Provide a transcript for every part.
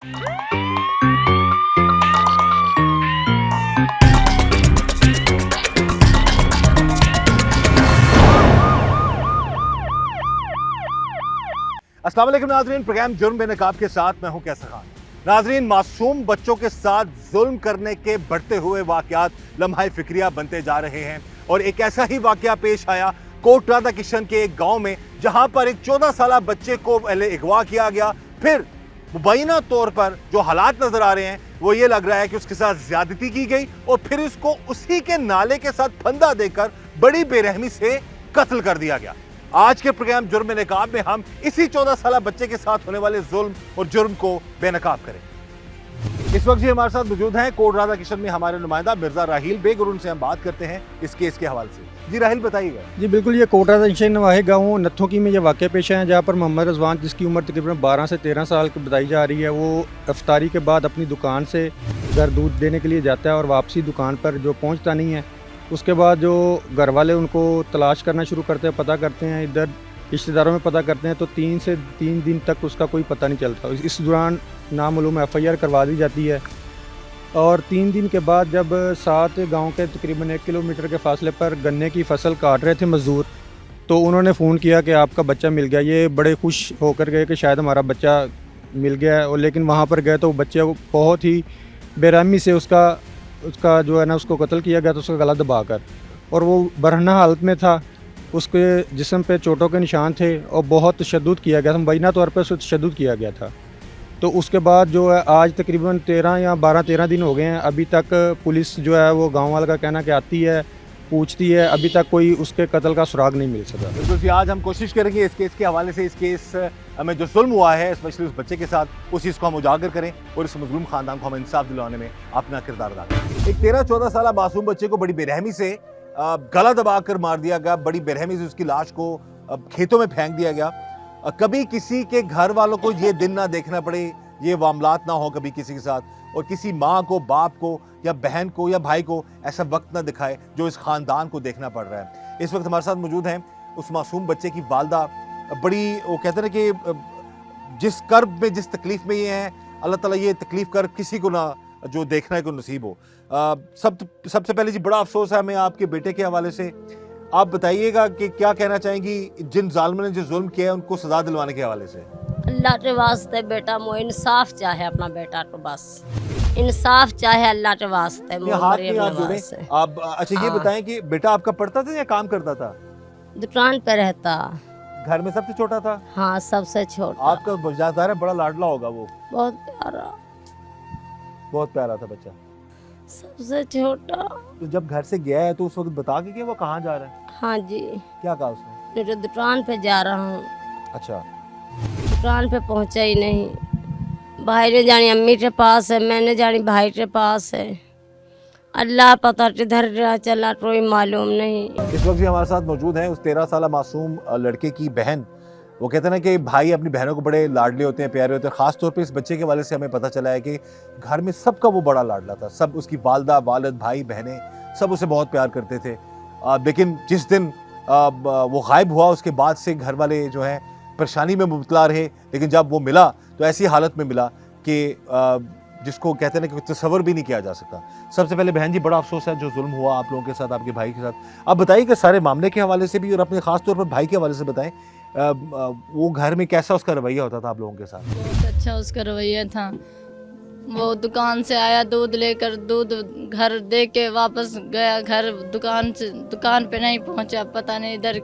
अस्सलाम वालेकुम नाज़रीन, प्रोग्राम जुर्म बेनकाब के साथ मैं हूं कैसर खान। नाज़रीन, मासूम बच्चों के साथ जुल्म करने के बढ़ते हुए वाक़यात लम्हा फिक्रिया बनते जा रहे हैं और एक ऐसा ही वाक़या पेश आया कोट राधा किशन के एक गांव में, जहां पर एक 14 साल बच्चे को पहले अगवा किया गया। फिर मुबैना तौर पर जो हालात नजर आ रहे हैं वो ये लग रहा है कि उसके साथ ज्यादती की गई और फिर उसको उसी के नाले के साथ फंदा देकर बड़ी बेरहमी से कत्ल कर दिया गया। आज के प्रोग्राम जुर्म बेनकाब में हम इसी 14 साल बच्चे के साथ होने वाले जुल्म और जुर्म को बेनकाब करें। इस वक्त जी हमारे साथ मौजूद हैं कोट राधा किशन में हमारे नुमाइंदा मिर्जा राहील बेग और उनसे हम बात करते हैं इस केस के हवाले से। जी राहील, बताइएगा। जी बिल्कुल, ये कोट राधा किशन नवाहे गाँव नत्थों की में ये वाक़या पेश है, जहाँ पर मोहम्मद रजवान, जिसकी उम्र तकरीबन 12 से 13 साल की बताई जा रही है, वो इफ्तारी के बाद अपनी दुकान से घर दूध देने के लिए जाता है और वापसी दुकान पर जो पहुँचता नहीं है। उसके बाद जो घर वाले उनको तलाश करना शुरू करते हैं, पता करते हैं, इधर रिश्तेदारों में पता करते हैं, तो 3 दिन तक उसका कोई पता नहीं चलता। इस दौरान नामालूम FIR करवा दी जाती है और 3 दिन के बाद जब साथ गांव के तकरीबन 1 किलोमीटर के फासले पर गन्ने की फसल काट रहे थे मज़दूर, तो उन्होंने फ़ोन किया कि आपका बच्चा मिल गया। ये बड़े खुश होकर गए कि शायद हमारा बच्चा मिल गया है, और लेकिन वहाँ पर गए तो बच्चे को बहुत ही बेरहमी से उसका जो है ना उसको कत्ल किया गया था, उसका गला दबाकर, और वो बरहना हालत में था। उसके जिस्म पे चोटों के निशान थे और बहुत तशद्दुद किया गया था, मुबैना तौर पर उसको तशद्दुद किया गया था। तो उसके बाद जो है आज तकरीबन 12-13 दिन हो गए हैं, अभी तक पुलिस जो है वो गांव वाले का कहना कि आती है, पूछती है, अभी तक कोई उसके कत्ल का सुराग नहीं मिल सका। बिल्कुल जी, आज हम कोशिश करेंगे इस केस के हवाले से, इस केस में जो जुल्म हुआ है स्पेशली उस बच्चे के साथ, उस चीज़ को हम उजागर करें और इस मजलूम खानदान को हम इंसाफ दिलवाने में अपना किरदार अदा करें। एक 13-14 साल मासूम बच्चे को बड़ी बेरहमी से गला दबाकर मार दिया गया, बड़ी बेरहमी से उसकी लाश को खेतों में फेंक दिया गया। कभी किसी के घर वालों को ये दिन ना देखना पड़े, ये मामलात ना हो कभी किसी के साथ, और किसी माँ को, बाप को या बहन को या भाई को ऐसा वक्त ना दिखाए जो इस खानदान को देखना पड़ रहा है। इस वक्त हमारे साथ मौजूद हैं उस मासूम बच्चे की वालदा। बड़ी वो कहते हैं कि जिस कर्ब में, जिस तकलीफ में ये हैं, अल्लाह ताला ये तकलीफ कर किसी को ना जो देखना है को नसीब हो। सबसे पहले जी बड़ा अफसोस है हमें आपके बेटे के हवाले से। आप बताइएगा कि क्या कहना चाहेंगी जिन जालिमों ने जो जुल्म किया है उनको सजा दिलवाने के हवाले से। अल्लाह के वास्ते बेटा मो इंसाफ चाहे, अपना बेटा को बस इंसाफ चाहे अल्लाह के वास्ते। हाथ नहीं हाथ जोड़े आप। अच्छा ये बताएं कि बेटा आपका पढ़ता था या काम करता था? दुकान पे रहता। घर में सबसे छोटा था? हाँ, सबसे छोटा। आपका ज़ाहिर है बड़ा लाडला होगा वो? बहुत प्यारा, बहुत प्यारा था बच्चा, सबसे छोटा। तो जब घर से गया है तो उस वक्त बता के कि वो कहाँ जा रहा है? हाँ जी, क्या कहा उसने? मेरे दुकान पे जा रहा हूँ। अच्छा, दुकान पे पहुँचा ही नहीं। भाई ने जानी अम्मी के पास है, मैंने जानी भाई के पास है। अल्लाह पता किधर चला कोई मालूम नहीं। इस वक्त भी हमारे साथ मौजूद हैं उस 13 साल मासूम लड़के की बहन। वो कहते हैं ना कि भाई अपनी बहनों को बड़े लाडले होते हैं, प्यारे होते हैं। ख़ास तौर पे इस बच्चे के वाले से हमें पता चला है कि घर में सबका वो बड़ा लाडला था। सब उसकी वालदा, वालिद, भाई, बहनें सब उसे बहुत प्यार करते थे। लेकिन जिस दिन वो गायब हुआ उसके बाद से घर वाले जो हैं परेशानी में मुबतला रहे। लेकिन जब वो मिला तो ऐसी हालत में मिला कि जिसको कहते हैं ना कि तस्वर भी नहीं किया जा सकता। सबसे पहले बहन जी बड़ा अफसोस है जो जुल्म हुआ आप लोगों के साथ, आपके भाई के साथ। आप बताइए कि सारे मामले के हवाले से भी और अपने ख़ास तौर पर भाई के हवाले से बताएं, वो घर में कैसा उसका रवैया होता था आप लोगों के साथ? बहुत अच्छा उसका रवैया था। वो दुकान से आया, दूध लेकर दूध घर दे के वापस गया। घर दुकान पे नहीं पहुंचा, पता नहीं इधर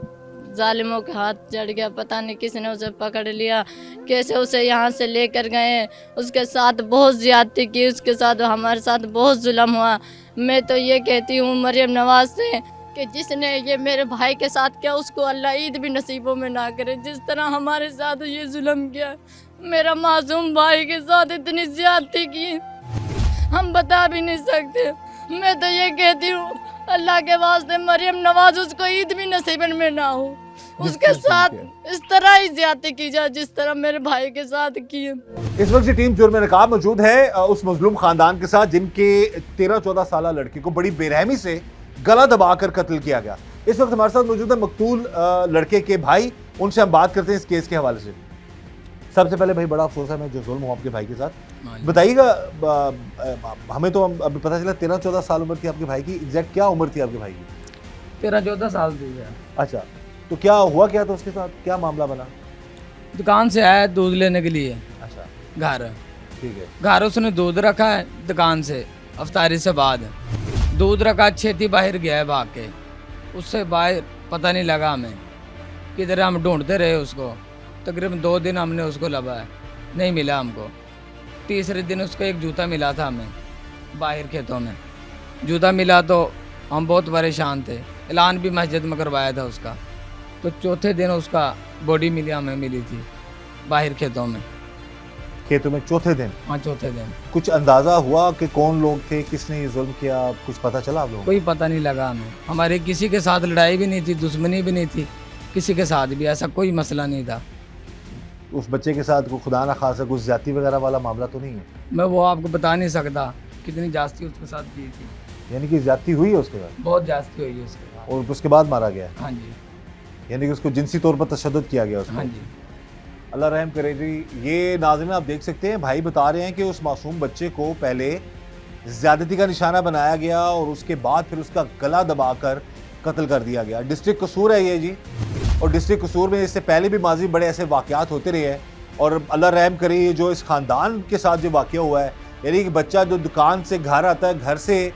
जालिमों के हाथ चढ़ गया, पता नहीं किसने उसे पकड़ लिया, कैसे उसे यहाँ से लेकर गए। उसके साथ बहुत ज़्यादती की, उसके साथ हमारे साथ बहुत जुल्म हुआ। मैं तो ये कहती हूँ मरियम नवाज से कि जिसने ये मेरे भाई के साथ किया उसको अल्लाह ईद भी नसीबों में ना करे। जिस तरह हमारे साथ ये जुल्म किया, मेरा मासूम भाई के साथ इतनी ज्यादती की, हम बता भी नहीं सकते। मैं तो ये कहती हूँ अल्लाह के वास्ते मरियम नवाज उसको ईद भी नसीबन में ना हो, उसके साथ इस तरह ही ज्यादती की जाए जिस तरह मेरे भाई के साथ की है। इस वक्त टीम जुर्म बेनकाब मौजूद है उस मजलूम खानदान के साथ जिनके 13-14 साल लड़की को बड़ी बेरहमी से गला दबाकर कत्ल किया गया। इस वक्त हमारे साथ मौजूद है मकतूल लड़के के भाई, उनसे हम बात करते हैं इस केस के हवाले से। सबसे पहले भाई बड़ा अफसोस है मैं जो जुल्म हुआ आपके भाई के साथ। बताइएगा, हमें तो अभी पता चला 13-14 साल उम्र थी आपके भाई की, एग्जैक्ट क्या उम्र थी आपके भाई की? 13-14 साल थी यार। अच्छा, तो क्या हुआ क्या था उसके साथ, क्या मामला बना? दुकान से आया दूध लेने के लिए अच्छा, घर। ठीक है। घर उसने दूध रखा है दुकान से, अफ्तारी से बाद दूध रखा, छेती बाहर गया है भाग के। उससे बाहर पता नहीं लगा हमें, किधर हम ढूंढते रहे उसको। तकरीबन 2 दिन हमने उसको लगा है, नहीं मिला हमको। तीसरे दिन उसका एक जूता मिला था हमें बाहर खेतों में। जूता मिला तो हम बहुत परेशान थे, ऐलान भी मस्जिद में करवाया था उसका। तो चौथे दिन उसका बॉडी मिली, हमें मिली थी बाहर खेतों में। खेतों में चौथे दिन? हाँ, चौथे दिन। कुछ अंदाजा हुआ कि कौन लोग थे, किसने ये जुल्म किया, कुछ पता चला आप लोगों को? कोई पता नहीं लगा हमें। हमारे किसी के साथ लड़ाई भी नहीं थी, दुश्मनी भी नहीं थी किसी के साथ भी, ऐसा कोई मसला नहीं था। उस बच्चे के साथ कोई खुदा ना खासा कुछ ज्यादती वगैरह वाला मामला तो नहीं है? मैं वो आपको बता नहीं सकता कितनी जास्ती उसके साथ की थी। यानी कि ज्यादती हुई है उसके साथ? बहुत जास्ती हुई है उसके साथ। और उसके बाद मारा गया? हाँ जी, यानी कि उसको जिनसी तौर पर तशद्दुद किया गया उसको? हाँ जी। अल्लाह रहम करे जी। ये नाज़रीन आप देख सकते हैं, भाई बता रहे हैं कि उस मासूम बच्चे को पहले ज़्यादती का निशाना बनाया गया और उसके बाद फिर उसका गला दबाकर कत्ल कर दिया गया। डिस्ट्रिक्ट कसूर है ये जी, और डिस्ट्रिक्ट कसूर में इससे पहले भी माजी बड़े ऐसे वाक़यात होते रहे हैं। और अल्लाह रहम करे ये जो इस ख़ानदान के साथ जो वाक़या हुआ है, यानी कि बच्चा जो दुकान से घर आता है, घर से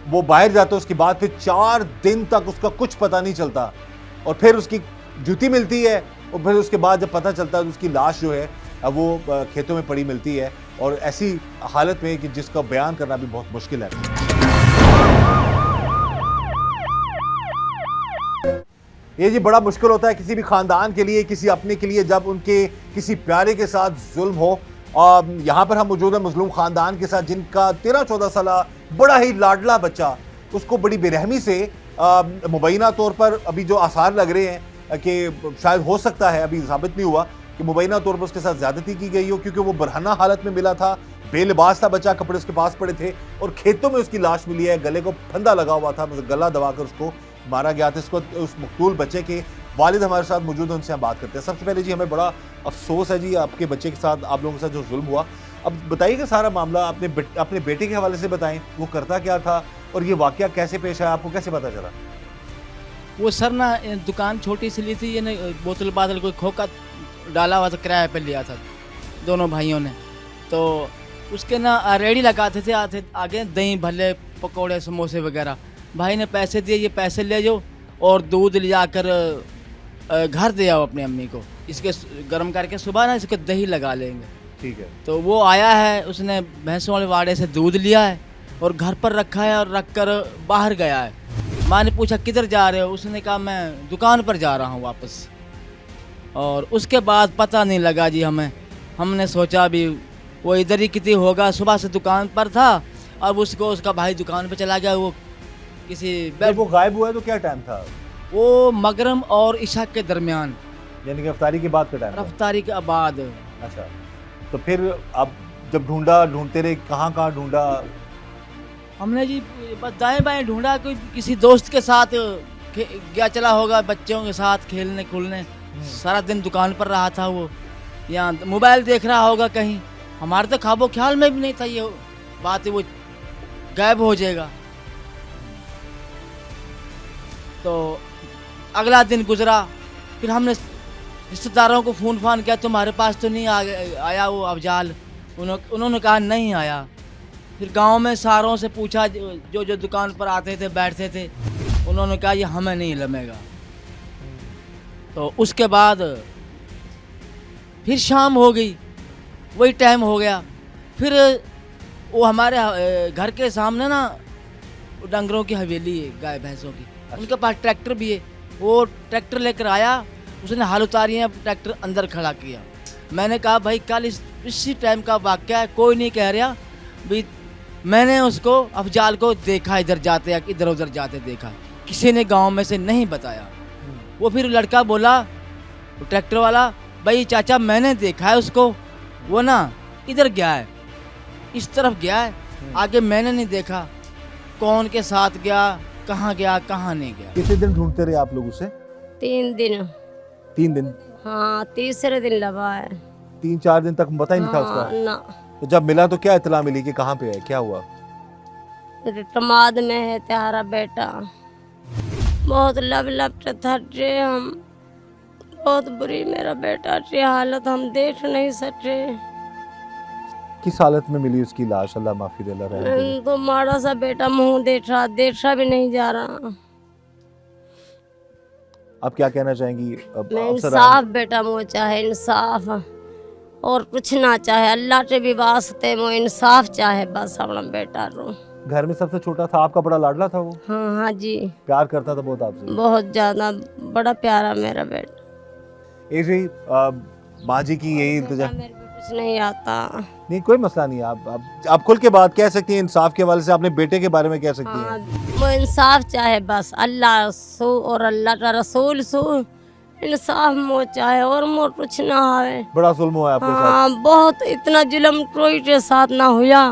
वो बाहर जाता है, उसके बाद फिर 4 दिन तक उसका कुछ पता नहीं चलता, और फिर उसकी जूती मिलती है, और फिर उसके बाद जब पता चलता है तो उसकी लाश जो है अब वो खेतों में पड़ी मिलती है, और ऐसी हालत में कि जिसका बयान करना भी बहुत मुश्किल है। ये जी बड़ा मुश्किल होता है किसी भी खानदान के लिए, किसी अपने के लिए, जब उनके किसी प्यारे के साथ जुल्म हो। यहाँ पर हम मौजूद हैं मुस्लिम खानदान के साथ, जिनका 13-14 साल बड़ा ही लाडला बच्चा, उसको बड़ी बेरहमी से मुबैना तौर पर अभी जो आसार लग रहे हैं कि शायद हो सकता है, अभी साबित नहीं हुआ कि मुबैना तौर पर उसके साथ ज़्यादती की गई हो, क्योंकि वो बरहना हालत में मिला था, बेलिबास था बच्चा, कपड़े उसके पास पड़े थे, और खेतों में उसकी लाश मिली है, गले को फंदा लगा हुआ था, गला दबाकर उसको मारा गया था। इसको उस मकतूल बच्चे के वालिद हमारे साथ मौजूद हैं, उनसे हम बात करते हैं। सबसे पहले जी हमें बड़ा अफसोस है जी आपके बच्चे के साथ, आप लोगों के साथ जो जुल्म हुआ। अब बताइए कि सारा मामला अपने बेटे के हवाले से बताएं, वो करता क्या था और ये वाकया कैसे पेश आया, आपको कैसे पता चला? वो सर ना दुकान छोटी सी ली थी, ये ना बोतल बादल कोई खोखा डाला हुआ था, किराए पे लिया था दोनों भाइयों ने। तो उसके ना रेडी लगाते थे आगे दही भल्ले पकौड़े समोसे वगैरह। भाई ने पैसे दिए, ये पैसे ले जाओ और दूध ले जाकर घर दे आओ अपनी अम्मी को, इसके गर्म करके सुबह ना इसको दही लगा लेंगे। ठीक है। तो वो आया है, उसने भैंसों वाले वाड़े से दूध लिया है और घर पर रखा है और रख कर बाहर गया है। माँ ने पूछा किधर जा रहे हो, उसने कहा मैं दुकान पर जा रहा हूँ वापस। और उसके बाद पता नहीं लगा जी हमें, हमने सोचा भी वो इधर ही कितनी होगा, सुबह से दुकान पर था, अब उसको उसका भाई दुकान पर चला गया। वो किसी जब वो गायब हुआ है तो क्या टाइम था? वो मगरम और इशा के दरमियान, यानी कि अफ्तारी के बाद का टाइम था? रफ्तारी के बाद। अच्छा, तो फिर अब जब ढूंढते रहे, कहाँ कहाँ ढूंढा? हमने जी बस दाएं बाएं ढूंढा, कोई किसी दोस्त के साथ गया चला होगा, बच्चों के साथ खेलने खुलने, सारा दिन दुकान पर रहा था वो, या मोबाइल देख रहा होगा कहीं। हमारे तो ख्वाबो ख्याल में भी नहीं था ये बात, वो गायब हो जाएगा। तो अगला दिन गुजरा, फिर हमने रिश्तेदारों को फ़ोन फान किया, तुम्हारे पास तो नहीं आया वो अफजाल? उन्होंने कहा नहीं आया। फिर गांव में सारों से पूछा, जो जो दुकान पर आते थे बैठते थे, उन्होंने कहा ये हमें नहीं लमेगा। तो उसके बाद फिर शाम हो गई, वही टाइम हो गया। फिर वो हमारे घर के सामने ना डंगरों की हवेली है, गाय भैंसों की, उनके पास ट्रैक्टर भी है। वो ट्रैक्टर लेकर आया, उसने हाल उतारी है, ट्रैक्टर अंदर खड़ा किया। मैंने कहा भाई कल इसी टाइम का वाक़या है, कोई नहीं कह रहा भाई, मैंने उसको अफजाल को देखा इधर जाते या इधर उधर जाते देखा, किसी ने गांव में से नहीं बताया। वो फिर लड़का बोला, ट्रैक्टर वाला, भाई चाचा मैंने देखा है उसको, वो ना इधर गया है, इस तरफ गया है, आगे मैंने नहीं देखा कौन के साथ गया, कहाँ गया कहाँ नहीं गया। कितने दिन ढूंढते रहे आप लोग उसे? 3 दिन। 3 दिन? हाँ, तीसरे दिन लगा है। 3-4 दिन तक पता ही नहीं था हाँ, उसका? ना तो जब मिला तो क्या इत्तला मिली कि कहाँ पे है, क्या हुआ? टमाद में है तुम्हारा बेटा। बहुत लब लपट थटे हम, बहुत बुरी मेरा बेटा की हालत हम देख नहीं सके। किस हालत में मिली उसकी लाश? अल्लाह माफी दे, अल्लाह रहम करे। तो माड़ा सा बेटा मुंह देखा भी नहीं जा रहा। आप क्या कहना चाहेंगी? अब मैं अफसर इंसाफ बेटा मुझे चाहे, इंसाफ और कुछ ना चाहे। अल्लाह के भी वास्ते मुझे इंसाफ चाहे बस अपना बेटा रो। घर में सबसे छोटा था, आपका बड़ा लाडला था वो? हाँ हाँ जी, प्यार करता था बहुत आपसे? बहुत ज्यादा, बड़ा प्यारा मेरा बेटा। ये जी माँ जी की यही इल्तिजा। मेरे को कुछ नहीं आता। नहीं कोई मसला नहीं, आप खुल के बात कह सकती हैं इंसाफ के हवाले से, अपने बेटे के बारे में कह सकती हाँ, हैं। वो इंसाफ चाहे बस, अल्लाह सो और अल्लाह का रसूल सो इंसाफ मो चाहे और मो कुछ ना आवे। बड़ा जुल्म हुआ है आपके साथ? हाँ बहुत, इतना जुल्म कोई के साथ ना हुआ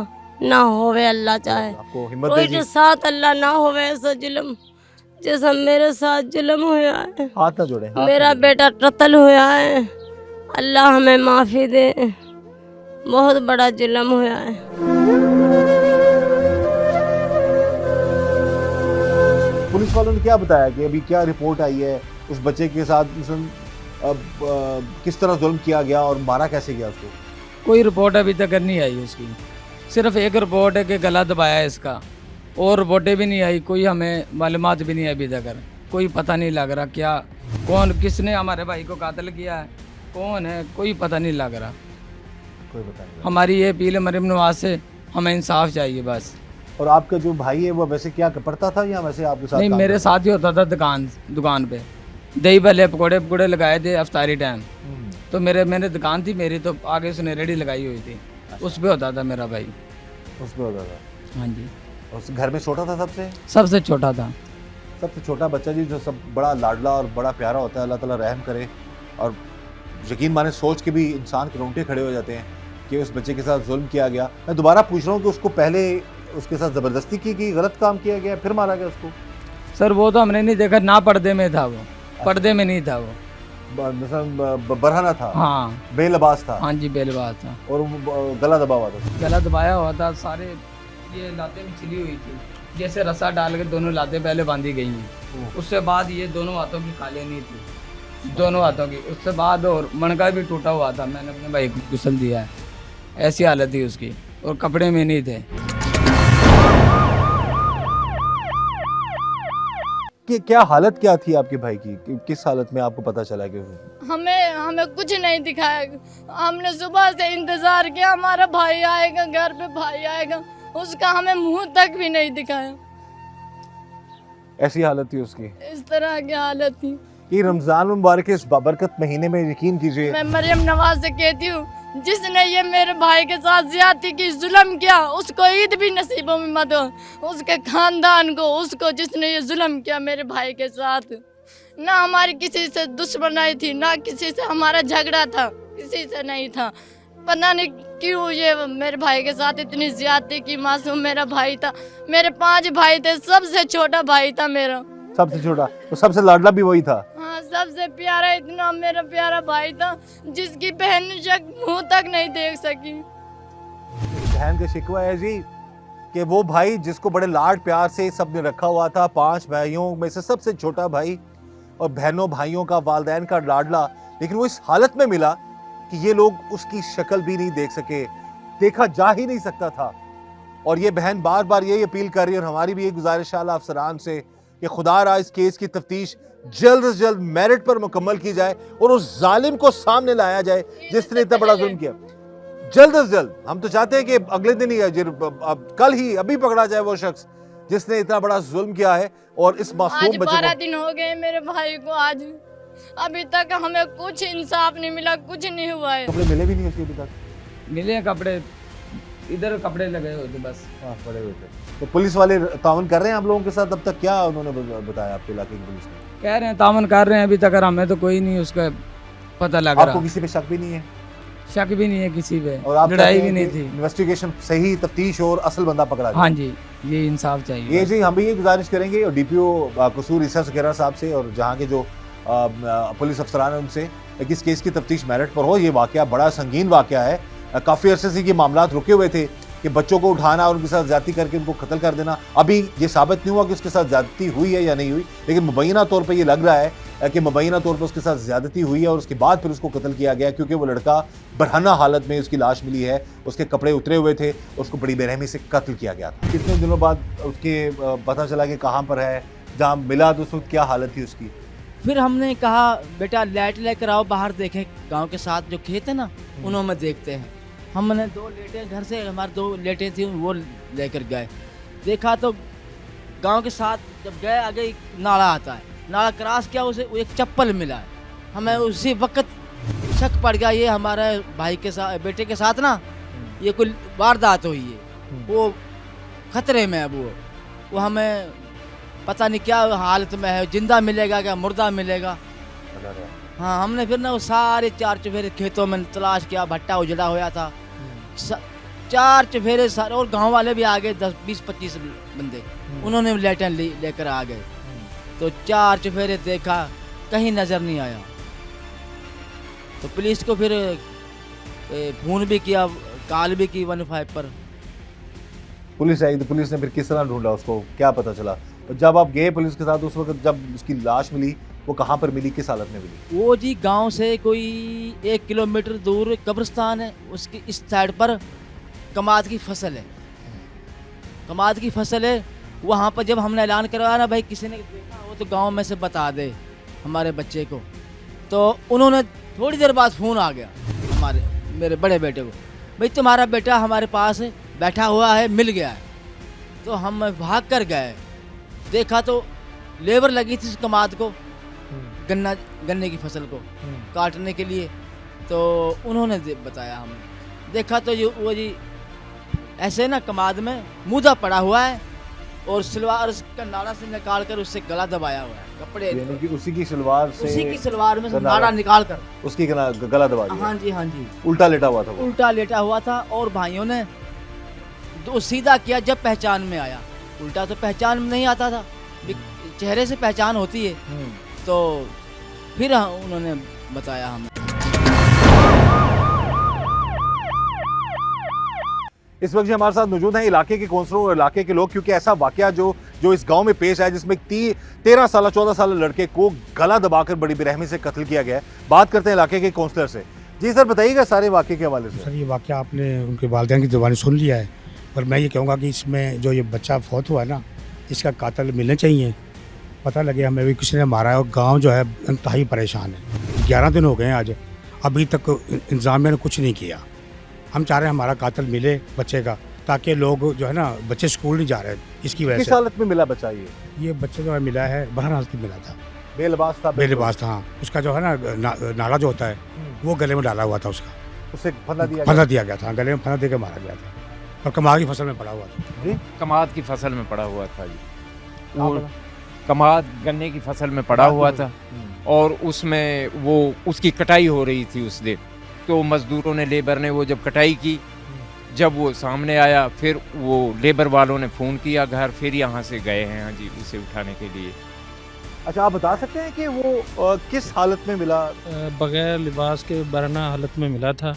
ना होवे, अल्लाह चाहे आपको हिम्मत कोई दे के साथ अल्लाह ना होवे ऐसा जुल्म जैसा मेरे साथ जुल्म हुआ है। हाथ ना जोड़े, हाथ मेरा ना बेटा कत्ल हुआ है, अल्लाह हमें माफ़ी दे। बहुत बड़ा जुल्म हुआ है। पुलिस वालों ने क्या बताया कि अभी क्या रिपोर्ट आई है उस बच्चे के साथ? किस तरह जुल्म किया गया और मारा कैसे गया उसको? कोई रिपोर्ट अभी तक नहीं आई उसकी। सिर्फ एक रिपोर्ट है कि गला दबाया है इसका, और रिपोर्टें भी नहीं आई। कोई हमें मालूमात भी नहीं है अभी तक। कोई पता नहीं लग रहा क्या कौन किसने हमारे भाई को कातिल किया है, कौन है, कोई पता नहीं लग रहा। कोई बता नहीं। हमारी ये अपील है मरीम नवाज से, हमें इंसाफ चाहिए बस। और आपका जो भाई है वो वैसे क्या पढ़ता था या वैसे आपके साथ नहीं, काम मेरे करता साथ ही होता था दुकान पे। दही भले पकौड़े लगाए थे अफ्तारी टाइम। था? तो मैंने दुकान थी मेरी, तो आगे उसने रेडी लगाई हुई थी, उस पे होता था मेरा भाई। उसमें होता था? हाँ जी, उस घर में छोटा था सबसे? सबसे छोटा था। सबसे छोटा बच्चा जी जो सब बड़ा लाडला और बड़ा प्यारा होता है, अल्लाह ताला रहम करे। और यकीन माने सोच के भी इंसान के रोंगटे खड़े हो जाते हैं कि उस बच्चे के साथ जुल्म किया गया। मैं दोबारा पूछ रहा हूँ कि उसको पहले उसके साथ ज़बरदस्ती की गई, गलत काम किया गया, फिर मारा गया उसको? सर वो तो हमने नहीं देखा, ना पर्दे में था वो, पर्दे में नहीं था वो। बरहना था? हाँ बेलबास था? हाँ जी, बेलबाज था और वो गला दबा हुआ था? गला दबाया हुआ था। सारे ये लातें भी छिली हुई थी, जैसे रस्सा डाल के दोनों लातें पहले बांधी गई हैं। उससे बाद ये दोनों हाथों की खालियाँ नहीं थी, दोनों हाथों की। उससे बाद और मणका भी टूटा हुआ था। मैंने अपने भाई को गुस्ल दिया है, ऐसी हालत थी उसकी, और कपड़े में नहीं थे। कि क्या हालत क्या थी आपके भाई की? किस हालत में आपको पता चला कि हमें कुछ नहीं दिखाया। हमने सुबह से इंतजार किया, हमारा भाई आएगा, घर पे भाई आएगा, उसका हमें मुंह तक भी नहीं दिखाया। ऐसी हालत थी उसकी? इस तरह की हालत थी। कि रमजान मुबारक के इस बाबरकत महीने में यकीन कीजिए, मैं मरियम नवाज से कहती हूँ, जिसने ये मेरे भाई के साथ ज्यादती की, जुल्म किया, उसको ईद भी नसीबों में मत हो। उसके खानदान को, उसको जिसने ये जुल्म किया मेरे भाई के साथ। ना हमारी किसी से दुश्मनाई थी, ना किसी से हमारा झगड़ा था, किसी से नहीं था। पता नहीं क्यों ये मेरे भाई के साथ इतनी ज्यादती की। मासूम मेरा भाई था, मेरे 5 भाई थे, सबसे छोटा भाई था मेरा। सबसे छोटा, तो सबसे लाडला भी वही था? हाँ, सबसे प्यारा, इतना मेरा प्यारा भाई था जिसकी बहन मुंह तक नहीं देख सकी। बहन का शिकवा है जी कि वो भाई जिसको बड़े लाड प्यार से सबने रखा हुआ था, 5 भाइयों में से सबसे छोटा भाई, और बहनों भाइयों का, वालिदैन का लाडला, लेकिन वो इस हालत में मिला कि ये लोग उसकी शक्ल भी नहीं देख सके, देखा जा ही नहीं सकता था। और ये बहन बार बार यही अपील कर रही है, और हमारी भी एक गुजारिश है अफसरान से कि खुदारा इस केस की तफ्तीश जल्द से जल्द मेरिट पर मुकम्मल की जाए और उस जालिम को सामने लाया जाए जिसने इतना बड़ा जुल्म किया। जल्द से जल्द हम तो चाहते हैं कि अगले दिन ही, कल ही, अभी पकड़ा जाए वो शख्स जिसने इतना बड़ा जुल्म किया है। और इस मासूम आज बच्चे 12 दिन हो गए मेरे भाई को, आज अभी तक हमें कुछ इंसाफ नहीं मिला, कुछ नहीं हुआ है। कपड़े मिले भी नहीं उसके अभी तक? मिले कपड़े, इधर कपड़े लगे हुए थे बस। हाँ, पड़े हुए थे। तो पुलिस वाले ताउन कर रहे हैं आप लोगों के साथ? अब तक क्या उन्होंने बताया आपके इलाके की पुलिस ने? कह रहे हैं तामन कर रहे हैं, अभी तक हमें तो कोई नहीं उसका पता लग आपको रहा। किसी पे शक भी नहीं है? शक भी नहीं है किसी पे, और आप लड़ाई कहते भी हैं नहीं कि थी। इन्वेस्टिगेशन सही, तफ्तीश और असल बंदा पकड़ा जाए। हाँ जी, ये इंसाफ चाहिए। ये जी हम भी ये गुजारिश करेंगे और डीपीओ कसूर ईसा सुखेरा साहब से और जहाँ के जो पुलिस अफसरान हैं उनसे कि इस केस की तफ्तीश मेरिट पर हो। ये वाकया बड़ा संगीन वाकया है। काफ़ी अरसे से ये मामला रुके हुए थे कि बच्चों को उठाना और उनके साथ ज्यादती करके उनको कत्ल कर देना। अभी ये साबित नहीं हुआ कि उसके साथ ज्यादती हुई है या नहीं हुई, लेकिन मुबैना तौर पर ये लग रहा है कि मुबैना तौर पर उसके साथ ज्यादती हुई है और उसके बाद फिर उसको कत्ल किया गया, क्योंकि वो लड़का बरहना हालत में उसकी लाश मिली है, उसके कपड़े उतरे हुए थे, उसको बड़ी बेरहमी से कत्ल किया गया था। कितने दिनों बाद उसके पता चला कि कहाँ पर है, जहाँ मिला तो उस वक्त क्या हालत थी उसकी? फिर हमने कहा बेटा लाइट लेकर आओ, बाहर देखें गांव के साथ जो खेत है ना उन्होंने देखते हैं। हमने 2 लेटें घर से, हमारे 2 लेटें थी वो लेकर गए। देखा तो गांव के साथ जब गए आगे एक नाला आता है, नाला क्रॉस किया, उसे एक चप्पल मिला है। हमें उसी वक्त शक पड़ गया ये हमारे भाई के साथ, बेटे के साथ ना ये कोई वारदात हुई है, वो खतरे में है। वो हमें पता नहीं क्या हालत में है, जिंदा मिलेगा क्या मुर्दा मिलेगा। हाँ, हमने फिर ना वो सारे 4 चफेरे खेतों में तलाश किया, भट्टा उजड़ा हुआ था। 4 चफेरे सारे, और गांव वाले भी आ गए 10-20-25 बंदे, उन्होंने लेटर लेकर आ गए। तो 4 चफेरे देखा, कहीं नजर नहीं आया। तो पुलिस को फिर फोन भी किया, कॉल भी की 15 पर। पुलिस आई तो पुलिस ने फिर किस तरह ढूंढा उसको, क्या पता चला? और जब आप गए पुलिस के साथ उस वक्त जब उसकी लाश मिली, वो कहाँ पर मिली, किस हालत में मिली? वो जी गांव से कोई 1 किलोमीटर दूर कब्रिस्तान है, उसकी इस साइड पर कमाद की फसल है। कमाद की फसल है, वहाँ पर जब हमने ऐलान करवाया ना भाई किसी ने देखा हो तो गांव में से बता दे हमारे बच्चे को, तो उन्होंने थोड़ी देर बाद फ़ोन आ गया मेरे बड़े बेटे को, भाई तुम्हारा बेटा हमारे पास बैठा हुआ है, मिल गया है। तो हम भाग कर गए, देखा तो लेबर लगी थी उस कमाद को, गन्ने की फसल को काटने के लिए। तो उन्होंने बताया, हमें देखा तो वो जी ऐसे ना कमाद में मुदा पड़ा हुआ है और सलवार का नाड़ा से निकाल कर उससे गला दबाया हुआ है, कपड़े यानी कि उसी की सलवार में से नाड़ा निकाल कर उसकी गला दबा दिया। हाँ जी, हाँ जी। उल्टा लेटा हुआ था वो। उल्टा लेटा हुआ था और भाइयों ने तो सीधा किया जब पहचान में आया। उल्टा तो पहचान में नहीं आता था, चेहरे से पहचान होती है। तो फिर उन्होंने बताया हमें। इस वक्त हमारे साथ मौजूद हैं इलाके के काउंसलर और इलाके के लोग, क्योंकि ऐसा वाकया जो इस गांव में पेश आया जिसमें 13 साल 14 साल लड़के को गला दबाकर बड़ी बेरहमी से कत्ल किया गया है। बात करते हैं इलाके के काउंसलर से। जी सर, बताइएगा सारे वाकये के हवाले से। सर, ये वाकया आपने उनके वालिदैन की ज़ुबानी सुन लिया है, पर मैं ये कहूँगा कि इसमें जो ये बच्चा फौत हुआ है ना, इसका कातिल मिलने चाहिए, पता लगे हमें भी किसी ने मारा है। और गांव जो है इंतहाई परेशान है। 11 दिन हो गए हैं आज, अभी तक इंतजामिया ने कुछ नहीं किया। हम चाह रहे हैं हमारा कातिल मिले बच्चे का, ताकि लोग जो है ना, बच्चे स्कूल नहीं जा रहे इसकी वजह से। किस हालत में मिला बच्चा? ये बच्चा जो है मिला है बहन हालत में मिला था, बेलिबास था। बेलिबास था। हाँ, उसका जो है ना नाला जो होता है वो गले में डाला हुआ था, उसका उसे फंदा दिया गया था, गले में फंदा दे के मारा गया था और कमाद की फसल में पड़ा हुआ था। जी, कमाद की फसल में पड़ा हुआ था जी। और कमाद गन्ने की फसल में पड़ा हुआ था और उसमें वो उसकी कटाई हो रही थी उस दिन। तो मज़दूरों ने, लेबर ने वो जब कटाई की, जब वो सामने आया, फिर वो लेबर वालों ने फ़ोन किया घर, फिर यहाँ से गए हैं हाँ जी उसे उठाने के लिए। अच्छा, आप बता सकते हैं कि वो किस हालत में मिला? बगैर लिबास के बरना हालत में मिला था।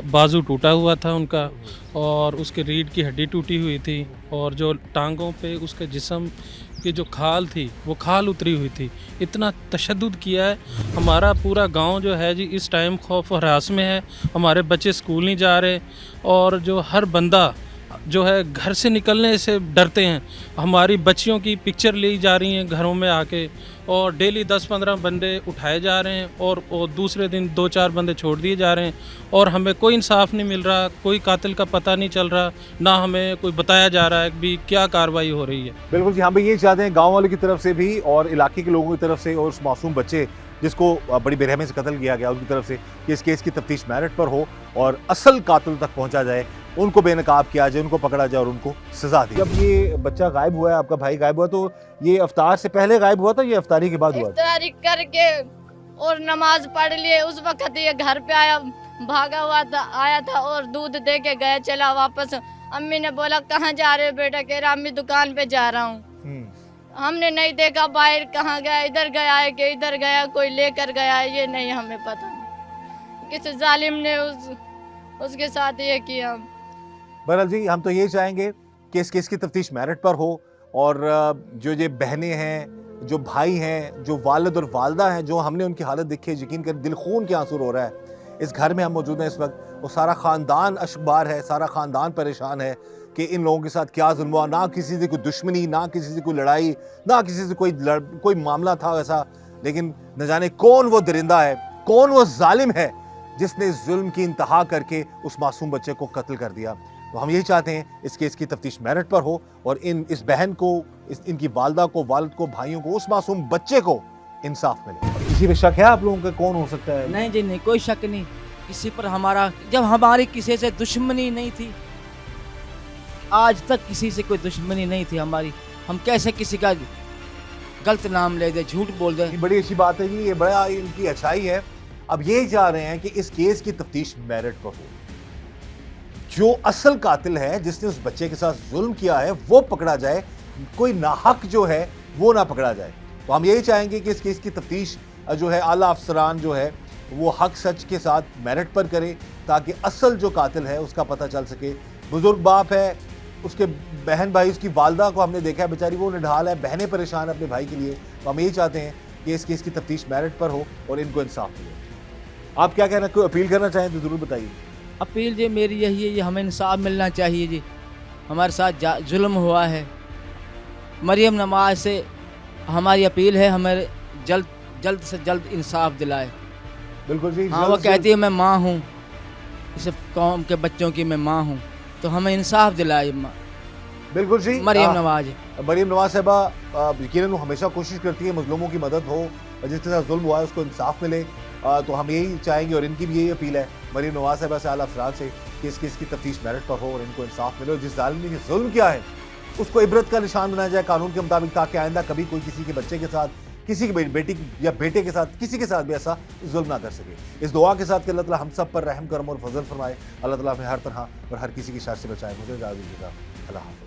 बाजू टूटा हुआ था उनका और उसके रीढ़ की हड्डी टूटी हुई थी और जो टांगों पे उसके जिस्म की जो खाल थी वो खाल उतरी हुई थी। इतना तशद्दुद किया है। हमारा पूरा गांव जो है जी इस टाइम खौफ और हरास में है। हमारे बच्चे स्कूल नहीं जा रहे और जो हर बंदा जो है घर से निकलने से डरते हैं। हमारी बच्चियों की पिक्चर ली जा रही हैं घरों में आके और डेली 10-15 बंदे उठाए जा रहे हैं और दूसरे दिन 2-4 बंदे छोड़ दिए जा रहे हैं और हमें कोई इंसाफ नहीं मिल रहा, कोई कातिल का पता नहीं चल रहा, ना हमें कोई बताया जा रहा है कि क्या कार्रवाई हो रही है। बिल्कुल जी, हम भी ये चाहते हैं गाँव वालों की तरफ से भी और इलाके के लोगों की तरफ से और उस मासूम बच्चे जिसको बड़ी बेरहमी से कत्ल किया गया उनकी तरफ से कि इस केस की तफ्तीश मेरिट पर हो और असल कातिल तक पहुंचा जाए, उनको बेनकाब किया जाए, उनको पकड़ा जाए और उनको सजा दी। जब ये बच्चा गायब हुआ है, आपका भाई गायब हुआ, तो ये इफ्तार से पहले गायब हुआ था, ये इफ्तारी के बाद हुआ था? इफ्तारी करके और नमाज पढ़ लिए उस वक्त ये घर पे आया, भागा हुआ था, आया था और दूध दे के गया, चला वापस। अम्मी ने बोला कहाँ जा रहे हो बेटा? कह रहा अम्मी दुकान पे जा रहा हूँ। हमने नहीं देखा बाहर कहाँ गया, इधर गया है कि इधर गया, कोई लेकर गया है, ये नहीं हमें पता। किसी जालिम ने उसके साथ ये किया। बहरहाल जी, हम तो ये चाहेंगे कि इस केस की तफ्तीश मेरिट पर हो और जो ये बहनें हैं, जो भाई हैं, जो वालिद और वालदा हैं, जो हमने उनकी हालत देखी है, यकीन कर दिल खून के आंसू रो रहा है। इस घर में हम मौजूद हैं इस वक्त, वो सारा ख़ानदान अशकबार है, सारा ख़ानदान परेशान है कि इन लोगों के साथ क्या जुल्म हुआ। ना किसी से कोई दुश्मनी, ना किसी से कोई लड़ाई, ना किसी से कोई मामला था वैसा, लेकिन न जाने कौन वो दरिंदा है, कौन वो जालिम है जिसने जुल्म की इंतहा करके उस मासूम बच्चे को कत्ल कर दिया। तो हम यही चाहते हैं इस केस की तफ्तीश मेरिट पर हो और इस बहन को, इनकी वालदा को, वालिद को, भाइयों को, उस मासूम बच्चे को इंसाफ मिले। किसी पे शक है आप लोगों का कौन हो सकता है? नहीं जी नहीं, कोई शक नहीं किसी पर हमारा। जब हमारी किसी से दुश्मनी नहीं थी, आज तक किसी से कोई दुश्मनी नहीं थी हमारी, हम कैसे किसी का गलत नाम ले दे, झूठ बोल दे। ये बड़ी अच्छी बात है जी, ये बड़ा इनकी अच्छाई है। अब यही चाह रहे हैं कि इस केस की तफ्तीश मेरिट पर हो, जो असल कातिल है जिसने उस बच्चे के साथ जुल्म किया है वो पकड़ा जाए, कोई नाहक जो है वो ना पकड़ा जाए। तो हम यही चाहेंगे कि इस केस की तफ्तीश जो है आला अफसरान जो है वो हक सच के साथ मेरिट पर करे, ताकि असल जो कातिल है उसका पता चल सके। बुजुर्ग बाप है, उसके बहन भाई, उसकी वालदा को हमने देखा है बेचारी वो निढाल है, बहनें परेशान है अपने भाई के लिए। तो हम यही चाहते हैं कि इस केस की तफ्तीश मेरिट पर हो और इनको इंसाफ मिले। आप क्या कहना, कोई अपील करना चाहें तो ज़रूर बताइए। अपील जी मेरी यही है, ये हमें इंसाफ मिलना चाहिए जी। हमारे साथ जुल्म हुआ है। मरियम नवाज से हमारी अपील है, हमें जल्द से जल्द इंसाफ दिलाए। बिल्कुल जी। हाँ, वो कहती है मैं माँ हूँ, इस कौम के बच्चों की मैं माँ हूँ, तो हमें इंसाफ दिलाए। बिल्कुल जी। मरियम नवाज साहिबा यकीनन वो हमेशा कोशिश करती है मजलूमों की मदद हो और जिसके साथ जुल्म हुआ है उसको इंसाफ मिले। तो हम यही चाहेंगे और इनकी भी यही अपील है मरियम नवाज साहिबा से, आला अफसरान से, कि इस केस की तफ्तीश मेरिट पर हो और इनको इंसाफ मिले और जिस जालिम ने जुल्म किया है उसको इबरत का निशान बनाया जाए कानून के मुताबिक, ताकि आइंदा कभी कोई किसी के बच्चे के साथ, किसी की बेटी या बेटे के साथ, किसी के साथ भी ऐसा जुल्म ना कर सके। इस दुआ के साथ कि अल्लाह ताला हम सब पर रहम करम और फजल फरमाए, अल्लाह ताला हमें हर तरह और हर किसी की शर से बचाए। मुझे इजाज़त दीजिएगा। अल्लाह हाफ़िज़।